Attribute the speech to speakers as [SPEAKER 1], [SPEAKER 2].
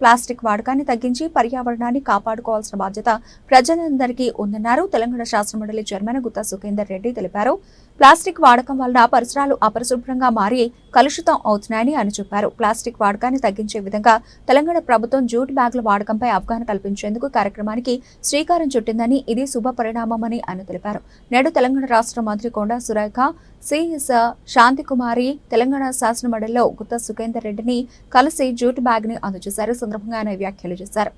[SPEAKER 1] Plastic వాడకాన్ని తగ్గించి పర్యావరణాన్ని కాపాడుకోవాల్సిన బాధ్యత ప్రజలందరికీ ఉందన్నారు తెలంగాణ శాస్త్ర మండలి చైర్మన్ గుత్తా సుఖేందర్ రెడ్డి తెలిపారు. ప్లాస్టిక్ వాడకం వలన పరిసరాలు అపరిశుభ్రంగా మారి కలుషితం అవుతున్నాయని ఆయన చెప్పారు. ప్లాస్టిక్ వాడకాన్ని తగ్గించే విధంగా తెలంగాణ ప్రభుత్వం జూట్ బ్యాగుల వాడకంపై అవగాహన కల్పించేందుకు కార్యక్రమానికి శ్రీకారం చుట్టిందని ఇది శుభ పరిణామమని ఆయన తెలిపారు. నేడు తెలంగాణ రాష్ట్ర మంత్రి కొండా సురేఖ, సిఎస్ శాంతికుమారి తెలంగాణ శాసన మండలిలో గుత్తా సుఖేందర్ రెడ్డిని కలిసి జూట్ బ్యాగ్ ని అందజేశారు. సందర్భంగా ఆయన వ్యాఖ్యలు చేశారు.